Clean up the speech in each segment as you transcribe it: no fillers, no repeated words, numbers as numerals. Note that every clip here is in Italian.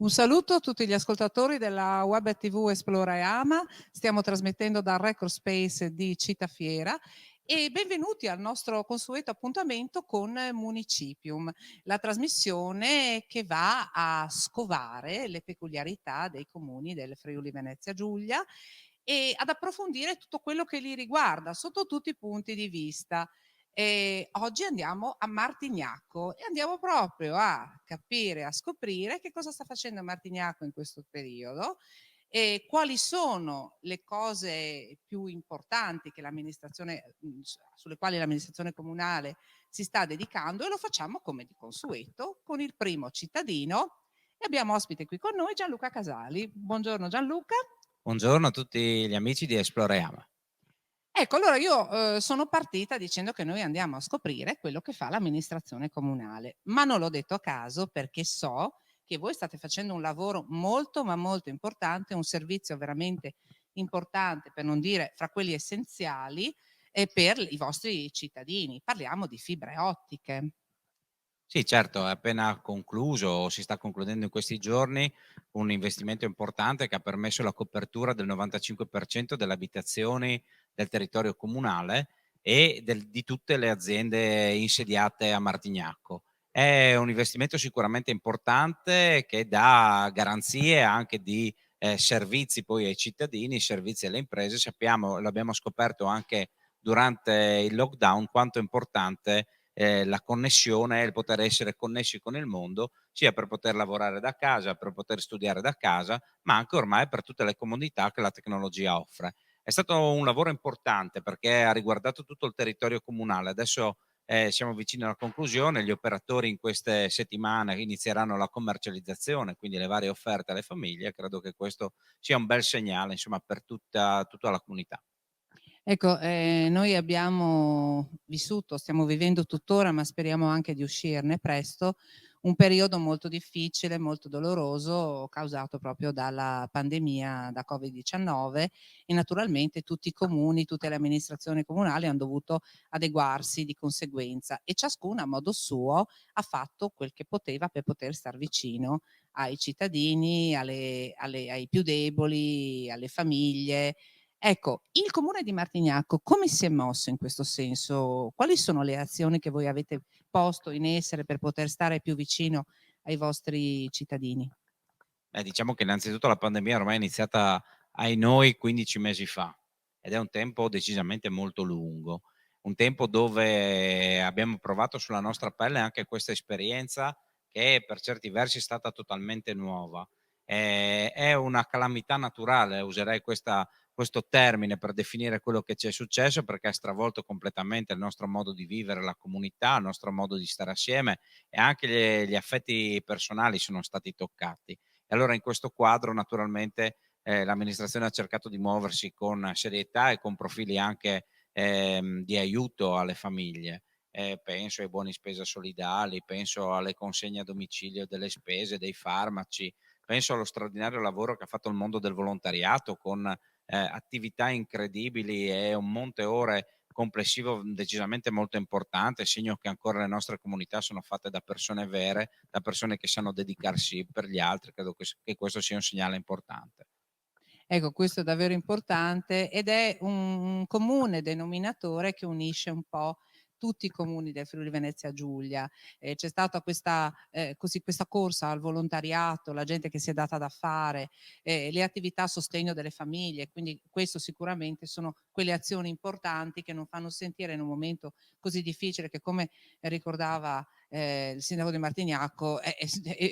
Un saluto a tutti gli ascoltatori della Web e TV Esplora e Ama. Stiamo trasmettendo dal Record Space di Citafiera e benvenuti al nostro consueto appuntamento con Municipium, la trasmissione che va a scovare le peculiarità dei comuni del Friuli Venezia Giulia e ad approfondire tutto quello che li riguarda sotto tutti i punti di vista. Oggi andiamo a Martignacco e andiamo proprio a capire, a scoprire che cosa sta facendo Martignacco in questo periodo e quali sono le cose più importanti che sulle quali l'amministrazione comunale si sta dedicando, e lo facciamo come di consueto con il primo cittadino, e abbiamo ospite qui con noi Gianluca Casali. Buongiorno Gianluca. Buongiorno a tutti gli amici di Esploreama. Ecco, allora io, sono partita dicendo che noi andiamo a scoprire quello che fa l'amministrazione comunale, ma non l'ho detto a caso, perché so che voi state facendo un lavoro molto, ma molto importante, un servizio veramente importante, per non dire fra quelli essenziali, per i vostri cittadini. Parliamo di fibre ottiche. Sì, certo, è appena concluso o si sta concludendo in questi giorni un investimento importante che ha permesso la copertura del 95% delle abitazioni del territorio comunale e di tutte le aziende insediate a Martignacco. È un investimento sicuramente importante che dà garanzie anche di servizi poi ai cittadini, servizi alle imprese. Sappiamo, l'abbiamo scoperto anche durante il lockdown, quanto è importante la connessione e il poter essere connessi con il mondo, sia per poter lavorare da casa, per poter studiare da casa, ma anche ormai per tutte le comodità che la tecnologia offre. È stato un lavoro importante perché ha riguardato tutto il territorio comunale. Adesso siamo vicini alla conclusione, gli operatori in queste settimane inizieranno la commercializzazione, quindi le varie offerte alle famiglie. Credo che questo sia un bel segnale, insomma, per tutta la comunità. Ecco, noi abbiamo vissuto, stiamo vivendo tuttora, ma speriamo anche di uscirne presto, un periodo molto difficile, molto doloroso, causato proprio dalla pandemia da Covid-19, e naturalmente tutti i comuni, tutte le amministrazioni comunali han dovuto adeguarsi di conseguenza, e ciascuna a modo suo ha fatto quel che poteva per poter star vicino ai cittadini, ai più deboli, alle famiglie. Ecco, il comune di Martignacco come si è mosso in questo senso? Quali sono le azioni che voi avete posto in essere per poter stare più vicino ai vostri cittadini? Diciamo che innanzitutto la pandemia ormai è iniziata, ai noi, 15 mesi fa, ed è un tempo decisamente molto lungo, un tempo dove abbiamo provato sulla nostra pelle anche questa esperienza che per certi versi è stata totalmente nuova. È una calamità naturale, userei questo termine per definire quello che ci è successo, perché ha stravolto completamente il nostro modo di vivere la comunità, il nostro modo di stare assieme, e anche gli affetti personali sono stati toccati. E allora in questo quadro naturalmente l'amministrazione ha cercato di muoversi con serietà e con profili anche di aiuto alle famiglie. Penso ai buoni spesa solidali, penso alle consegne a domicilio delle spese, dei farmaci, penso allo straordinario lavoro che ha fatto il mondo del volontariato con attività incredibili e un monte ore complessivo decisamente molto importante, segno che ancora le nostre comunità sono fatte da persone vere, da persone che sanno dedicarsi per gli altri. Credo che questo sia un segnale importante. Ecco, questo è davvero importante ed è un comune denominatore che unisce un po' tutti i comuni del Friuli Venezia Giulia. C'è stata questa corsa al volontariato, la gente che si è data da fare, le attività a sostegno delle famiglie, quindi questo sicuramente sono quelle azioni importanti che non fanno sentire in un momento così difficile che, come ricordava il sindaco di Martignacco, è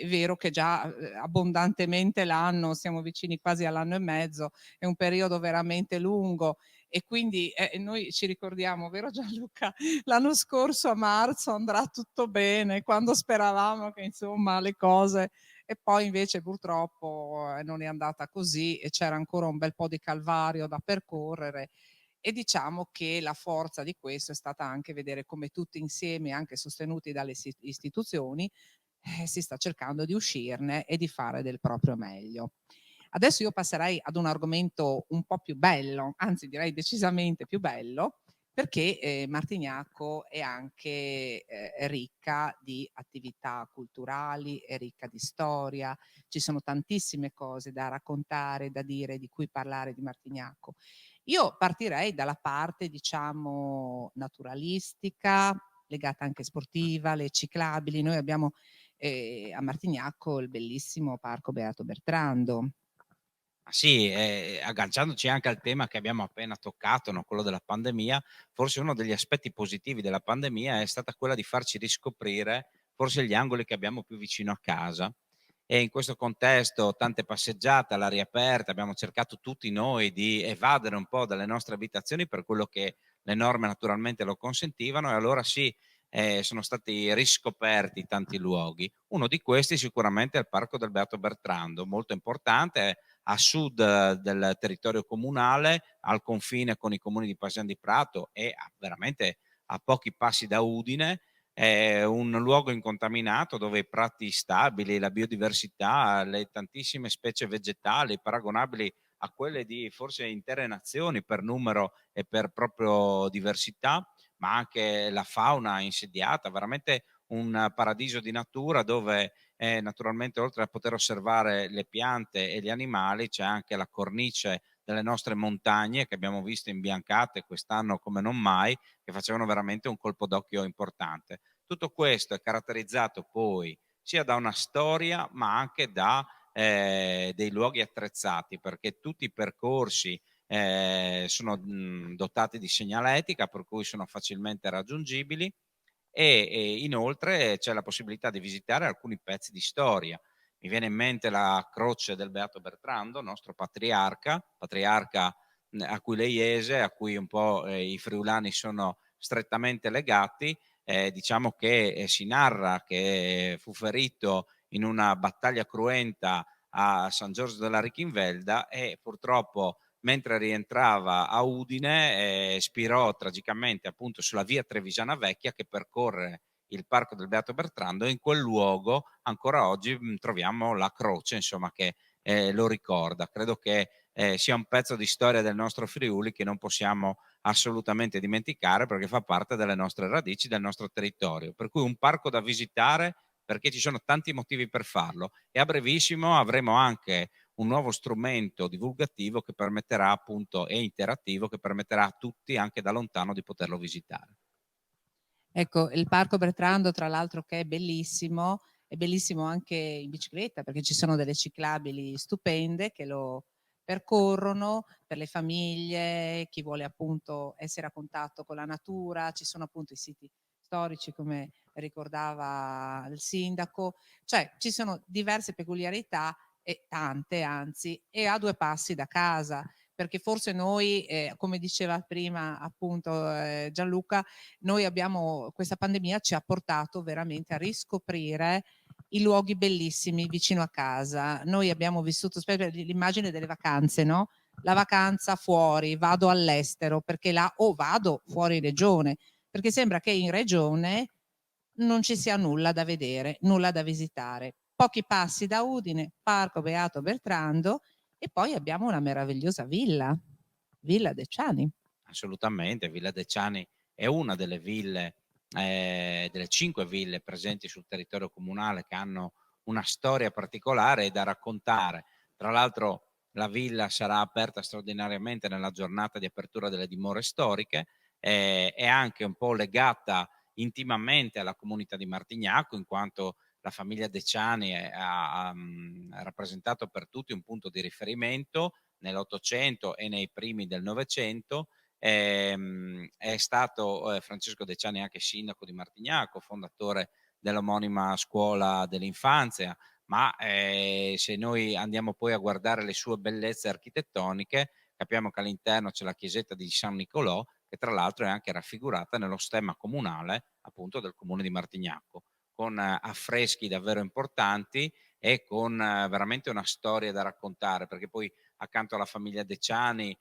vero che già abbondantemente l'anno, siamo vicini quasi all'anno e mezzo, è un periodo veramente lungo, e quindi noi ci ricordiamo, vero Gianluca, l'anno scorso a marzo andrà tutto bene, quando speravamo che insomma le cose, e poi invece purtroppo non è andata così e c'era ancora un bel po' di calvario da percorrere. E diciamo che la forza di questo è stata anche vedere come tutti insieme, anche sostenuti dalle istituzioni, si sta cercando di uscirne e di fare del proprio meglio. Adesso io passerei ad un argomento un po' più bello, anzi direi decisamente più bello, perché, Martignacco è anche, ricca di attività culturali, è ricca di storia, ci sono tantissime cose da raccontare, da dire, di cui parlare di Martignacco. Io partirei dalla parte, diciamo, naturalistica, legata anche sportiva, le ciclabili. Noi abbiamo, a Martignacco il bellissimo Parco Beato Bertrando. Ma sì, agganciandoci anche al tema che abbiamo appena toccato, no, quello della pandemia, forse uno degli aspetti positivi della pandemia è stata quella di farci riscoprire forse gli angoli che abbiamo più vicino a casa. E in questo contesto tante passeggiate all'aria aperta, abbiamo cercato tutti noi di evadere un po' dalle nostre abitazioni per quello che le norme naturalmente lo consentivano e allora sì, sono stati riscoperti tanti luoghi. Uno di questi sicuramente è il Parco del Beato Bertrando, molto importante a sud del territorio comunale, al confine con i comuni di Paesian di Prato e veramente a pochi passi da Udine. È un luogo incontaminato dove i prati stabili, la biodiversità, le tantissime specie vegetali paragonabili a quelle di forse intere nazioni per numero e per proprio diversità, ma anche la fauna insediata, veramente un paradiso di natura dove naturalmente oltre a poter osservare le piante e gli animali, c'è anche la cornice delle nostre montagne che abbiamo visto imbiancate quest'anno come non mai, che facevano veramente un colpo d'occhio importante. Tutto questo è caratterizzato poi sia da una storia, ma anche da, dei luoghi attrezzati, perché tutti i percorsi, sono, dotati di segnaletica, per cui sono facilmente raggiungibili e inoltre c'è la possibilità di visitare alcuni pezzi di storia. Mi viene in mente la croce del Beato Bertrando, nostro patriarca, a cui lei ese, a cui un po', i friulani sono strettamente legati. Diciamo che, si narra che fu ferito in una battaglia cruenta a San Giorgio della Richinvelda e purtroppo mentre rientrava a Udine, spirò tragicamente appunto sulla via Trevigiana Vecchia che percorre il Parco del Beato Bertrando e in quel luogo ancora oggi, troviamo la croce insomma che, lo ricorda. Credo che, sia un pezzo di storia del nostro Friuli che non possiamo assolutamente dimenticare perché fa parte delle nostre radici, del nostro territorio. Per cui un parco da visitare perché ci sono tanti motivi per farlo e a brevissimo avremo anche un nuovo strumento divulgativo che permetterà appunto e interattivo, che permetterà a tutti, anche da lontano, di poterlo visitare. Ecco, il Parco Bertrando tra l'altro che è bellissimo anche in bicicletta, perché ci sono delle ciclabili stupende che lo percorrono per le famiglie, chi vuole appunto essere a contatto con la natura, ci sono appunto i siti storici come ricordava il sindaco, cioè ci sono diverse peculiarità e tante anzi, e a 2 passi da casa, perché forse noi, come diceva prima appunto, Gianluca, noi abbiamo questa pandemia ci ha portato veramente a riscoprire i luoghi bellissimi vicino a casa. Noi abbiamo vissuto l'immagine delle vacanze, no, la vacanza fuori, vado all'estero perché là o vado fuori regione, perché sembra che in regione non ci sia nulla da vedere, nulla da visitare. Pochi passi da Udine, Parco Beato Bertrando e poi abbiamo una meravigliosa villa, Villa Decciani. Assolutamente, Villa Decciani è una delle ville, delle 5 ville presenti sul territorio comunale che hanno una storia particolare da raccontare. Tra l'altro la villa sarà aperta straordinariamente nella giornata di apertura delle dimore storiche, è anche un po' legata intimamente alla comunità di Martignacco, in quanto la famiglia Decciani ha rappresentato per tutti un punto di riferimento nell'Ottocento e nei primi del Novecento. È stato, Francesco Deciani anche sindaco di Martignacco, fondatore dell'omonima scuola dell'infanzia, ma, se noi andiamo poi a guardare le sue bellezze architettoniche, capiamo che all'interno c'è la chiesetta di San Nicolò, che tra l'altro è anche raffigurata nello stemma comunale, appunto, del comune di Martignacco, con affreschi davvero importanti e con veramente una storia da raccontare, perché poi accanto alla famiglia Deciani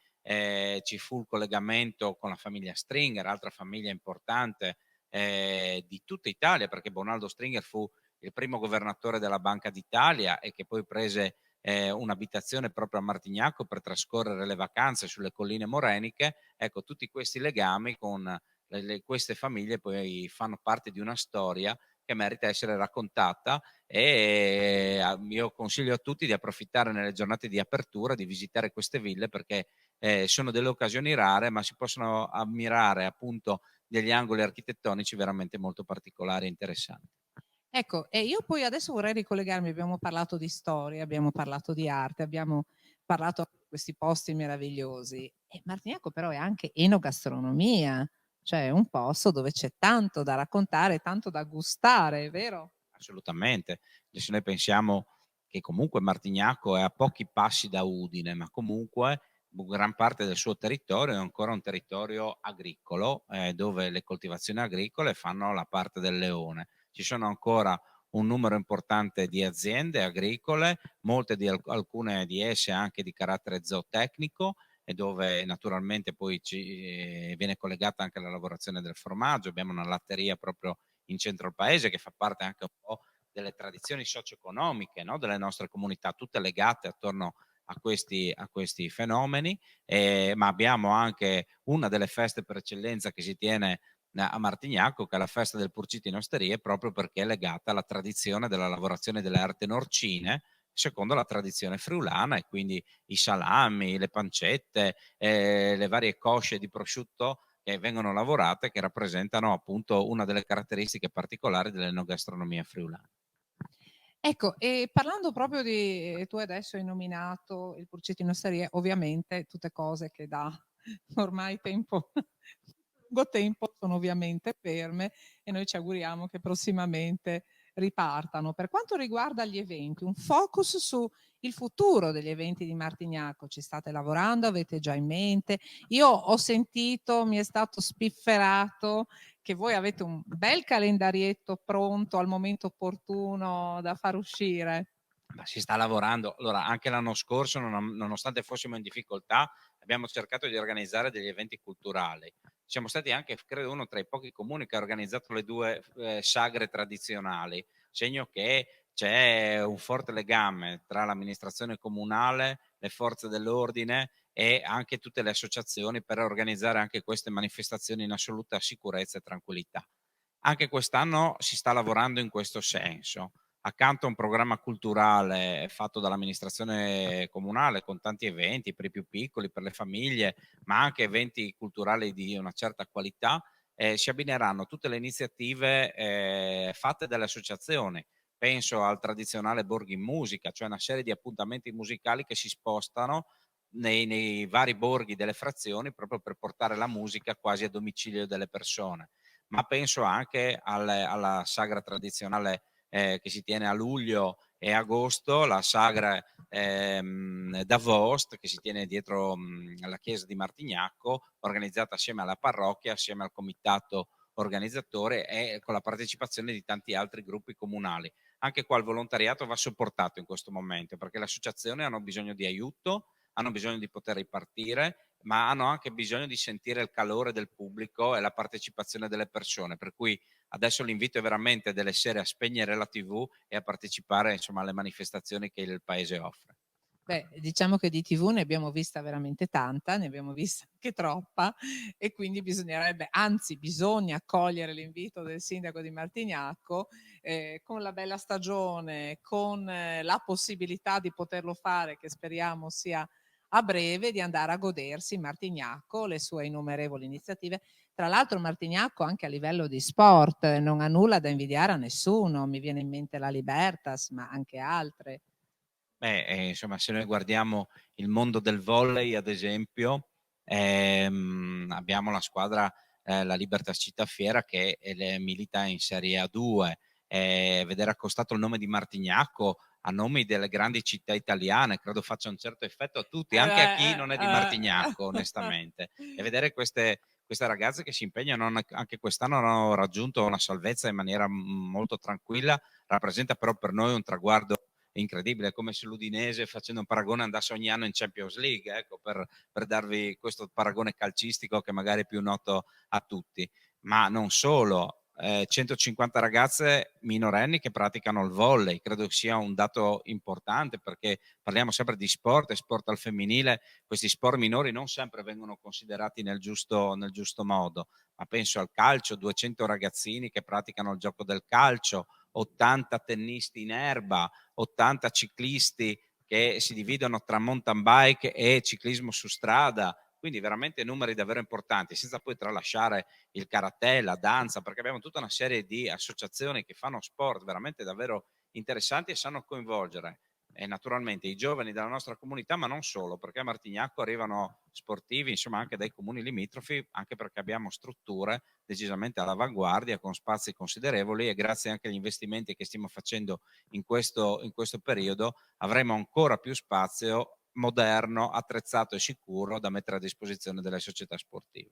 ci fu il collegamento con la famiglia Stringer, altra famiglia importante, di tutta Italia, perché Bonaldo Stringer fu il primo governatore della Banca d'Italia e che poi prese un'abitazione proprio a Martignacco per trascorrere le vacanze sulle colline moreniche. Ecco, tutti questi legami con queste famiglie poi fanno parte di una storia che merita essere raccontata, e io consiglio a tutti di approfittare nelle giornate di apertura di visitare queste ville, perché sono delle occasioni rare, ma si possono ammirare appunto degli angoli architettonici veramente molto particolari e interessanti. Ecco, e io poi adesso vorrei ricollegarmi, abbiamo parlato di storia, abbiamo parlato di arte, abbiamo parlato di questi posti meravigliosi e Martignaco però è anche enogastronomia, cioè è un posto dove c'è tanto da raccontare, tanto da gustare, vero? Assolutamente. Se noi pensiamo che comunque Martignacco è a pochi passi da Udine, ma comunque gran parte del suo territorio è ancora un territorio agricolo, dove le coltivazioni agricole fanno la parte del leone. Ci sono ancora un numero importante di aziende agricole, molte di alcune di esse anche di carattere zootecnico, e dove naturalmente poi viene collegata anche la lavorazione del formaggio. Abbiamo una latteria proprio in centro al paese, che fa parte anche un po' delle tradizioni socio-economiche, no, delle nostre comunità, tutte legate attorno a questi fenomeni, ma abbiamo anche una delle feste per eccellenza che si tiene a Martignacco, che è la festa del Purcito in Osterie, proprio perché è legata alla tradizione della lavorazione delle arte norcine, secondo la tradizione friulana, e quindi i salami, le pancette, le varie cosce di prosciutto che vengono lavorate, che rappresentano appunto una delle caratteristiche particolari dell'enogastronomia friulana. Ecco, e parlando proprio di tu adesso hai nominato il Pulcito in Osteria, ovviamente tutte cose che da ormai tempo lungo tempo sono ovviamente ferme e noi ci auguriamo che prossimamente ripartano. Per quanto riguarda gli eventi, un focus su il futuro degli eventi di Martignacco. Ci state lavorando? Avete già in mente? Io ho sentito, mi è stato spifferato che voi avete un bel calendarietto pronto al momento opportuno da far uscire. Ma si sta lavorando. Allora, anche l'anno scorso, nonostante fossimo in difficoltà, abbiamo cercato di organizzare degli eventi culturali. Siamo stati anche, credo, uno tra i pochi comuni che ha organizzato le 2 sagre tradizionali, segno che c'è un forte legame tra l'amministrazione comunale, le forze dell'ordine e anche tutte le associazioni, per organizzare anche queste manifestazioni in assoluta sicurezza e tranquillità. Anche quest'anno si sta lavorando in questo senso. Accanto a un programma culturale fatto dall'amministrazione comunale, con tanti eventi per i più piccoli, per le famiglie, ma anche eventi culturali di una certa qualità, si abbineranno tutte le iniziative fatte dalle associazioni. Penso al tradizionale Borghi in Musica, cioè una serie di appuntamenti musicali che si spostano nei vari borghi delle frazioni, proprio per portare la musica quasi a domicilio delle persone. Ma penso anche alla sagra tradizionale che si tiene a luglio e agosto, la sagra d'Avost, che si tiene dietro alla chiesa di Martignacco, organizzata assieme alla parrocchia, assieme al comitato organizzatore e con la partecipazione di tanti altri gruppi comunali. Anche qua il volontariato va supportato in questo momento, perché le associazioni hanno bisogno di aiuto, hanno bisogno di poter ripartire, ma hanno anche bisogno di sentire il calore del pubblico e la partecipazione delle persone, per cui adesso l'invito è veramente delle sere a spegnere la TV e a partecipare, insomma, alle manifestazioni che il paese offre. Beh, diciamo che di TV ne abbiamo vista veramente tanta, ne abbiamo vista anche troppa e quindi bisognerebbe anzi bisogna accogliere l'invito del sindaco di Martignacco, con la bella stagione, con la possibilità di poterlo fare, che speriamo sia a breve, di andare a godersi Martignacco, le sue innumerevoli iniziative. Tra l'altro Martignacco anche a livello di sport non ha nulla da invidiare a nessuno, mi viene in mente la Libertas, ma anche altre. Beh, insomma, se noi guardiamo il mondo del volley, ad esempio, abbiamo la squadra, la Libertas Cittafiera, che milita in Serie A2. Vedere accostato il nome di Martignacco a nomi delle grandi città italiane credo faccia un certo effetto a tutti, anche a chi non è di Martignacco, onestamente. E vedere queste ragazze che si impegnano, anche quest'anno hanno raggiunto una salvezza in maniera molto tranquilla, rappresenta però per noi un traguardo incredibile. È come se l'Udinese, facendo un paragone, andasse ogni anno in Champions League, ecco, per darvi questo paragone calcistico che magari è più noto a tutti. Ma non solo, 150 ragazze minorenni che praticano il volley. Credo che sia un dato importante, perché parliamo sempre di sport e sport al femminile, questi sport minori non sempre vengono considerati nel giusto modo, ma penso al calcio, 200 ragazzini che praticano il gioco del calcio, 80 tennisti in erba, 80 ciclisti che si dividono tra mountain bike e ciclismo su strada, quindi veramente numeri davvero importanti, senza poi tralasciare il karate, la danza, perché abbiamo tutta una serie di associazioni che fanno sport veramente davvero interessanti e sanno coinvolgere naturalmente i giovani della nostra comunità, ma non solo, perché a Martignacco arrivano sportivi, insomma, anche dai comuni limitrofi, anche perché abbiamo strutture decisamente all'avanguardia, con spazi considerevoli, e grazie anche agli investimenti che stiamo facendo in questo periodo avremo ancora più spazio moderno, attrezzato e sicuro da mettere a disposizione delle società sportive.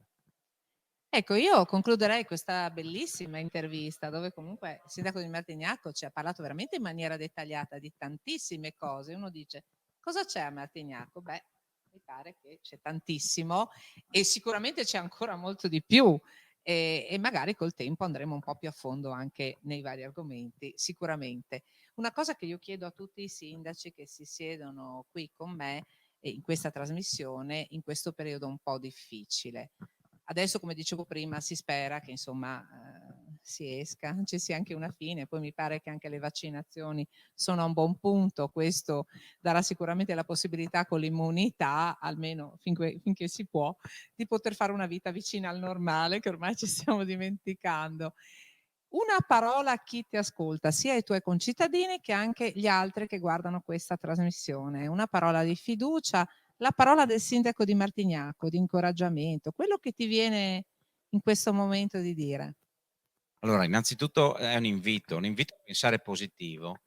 Ecco, io concluderei questa bellissima intervista, dove comunque il sindaco di Martignacco ci ha parlato veramente in maniera dettagliata di tantissime cose. Uno dice: "Cosa c'è a Martignacco?" Beh, mi pare che c'è tantissimo e sicuramente c'è ancora molto di più, e magari col tempo andremo un po' più a fondo anche nei vari argomenti, sicuramente. Una cosa che io chiedo a tutti i sindaci che si siedono qui con me, in questa trasmissione, in questo periodo un po' difficile. Adesso, come dicevo prima, si spera che insomma, si esca, ci sia anche una fine. Poi mi pare che anche le vaccinazioni sono a un buon punto, questo darà sicuramente la possibilità con l'immunità, almeno finché si può, di poter fare una vita vicina al normale che ormai ci stiamo dimenticando. Una parola a chi ti ascolta, sia ai tuoi concittadini che anche gli altri che guardano questa trasmissione. Una parola di fiducia, la parola del sindaco di Martignacco, di incoraggiamento, quello che ti viene in questo momento di dire. Allora, innanzitutto è un invito a pensare positivo.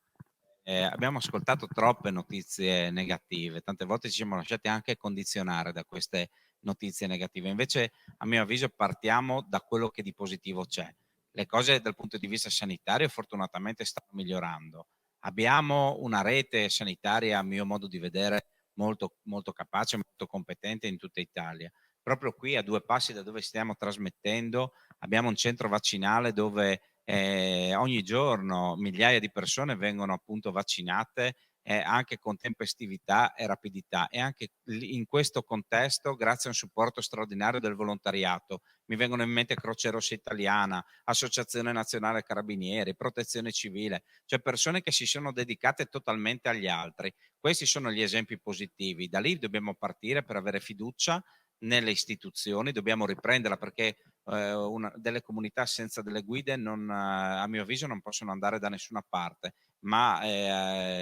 Abbiamo ascoltato troppe notizie negative, tante volte ci siamo lasciati anche condizionare da queste notizie negative. Invece, a mio avviso, partiamo da quello che di positivo c'è. Le cose dal punto di vista sanitario fortunatamente stanno migliorando. Abbiamo una rete sanitaria, a mio modo di vedere, molto, molto capace, molto competente in tutta Italia. Proprio qui, a 2 passi da dove stiamo trasmettendo, abbiamo un centro vaccinale dove ogni giorno migliaia di persone vengono appunto vaccinate, anche con tempestività e rapidità, e anche in questo contesto grazie a un supporto straordinario del volontariato. Mi vengono in mente Croce Rossa Italiana, Associazione Nazionale Carabinieri, Protezione Civile, cioè persone che si sono dedicate totalmente agli altri. Questi sono gli esempi positivi. Da lì dobbiamo partire per avere fiducia nelle istituzioni, dobbiamo riprenderla, perché delle comunità senza delle guide non, a mio avviso, non possono andare da nessuna parte, ma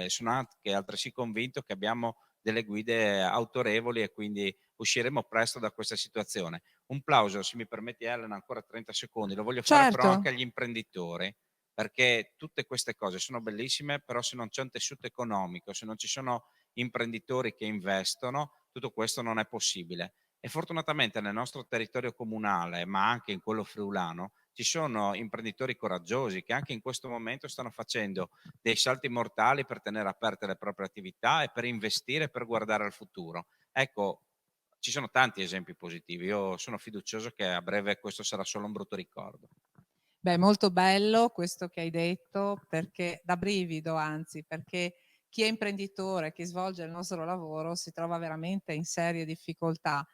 sono anche altresì convinto che abbiamo delle guide autorevoli e quindi usciremo presto da questa situazione. Un plauso, se mi permetti Elena, ancora 30 secondi, lo voglio fare però Certo. anche agli imprenditori, perché tutte queste cose sono bellissime, però se non c'è un tessuto economico, se non ci sono imprenditori che investono, tutto questo non è possibile. E fortunatamente nel nostro territorio comunale, ma anche in quello friulano, ci sono imprenditori coraggiosi che anche in questo momento stanno facendo dei salti mortali per tenere aperte le proprie attività e per investire e per guardare al futuro. Ecco, ci sono tanti esempi positivi. Io sono fiducioso che a breve questo sarà solo un brutto ricordo. Beh, molto bello questo che hai detto, perché dà brivido anzi, perché chi è imprenditore, chi svolge il nostro lavoro si trova veramente in serie difficoltà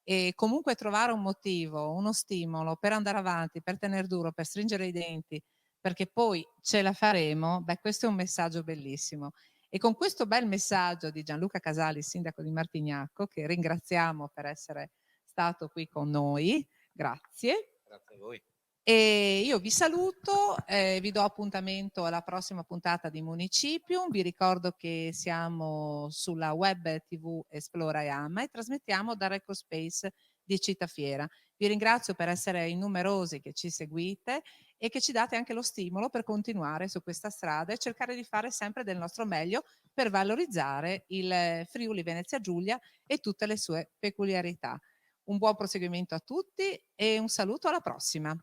e comunque trovare un motivo, uno stimolo per andare avanti, per tener duro, per stringere i denti, perché poi ce la faremo, beh, questo è un messaggio bellissimo. E con questo bel messaggio di Gianluca Casali, sindaco di Martignacco, che ringraziamo per essere stato qui con noi, grazie. Grazie a voi. Io vi saluto, vi do appuntamento alla prossima puntata di Municipium. Vi ricordo che siamo sulla web TV Esplora e Ama e trasmettiamo dal Recospace di Citafiera. Vi ringrazio per essere i numerosi che ci seguite e che ci date anche lo stimolo per continuare su questa strada e cercare di fare sempre del nostro meglio per valorizzare il Friuli Venezia Giulia e tutte le sue peculiarità. Un buon proseguimento a tutti e un saluto alla prossima.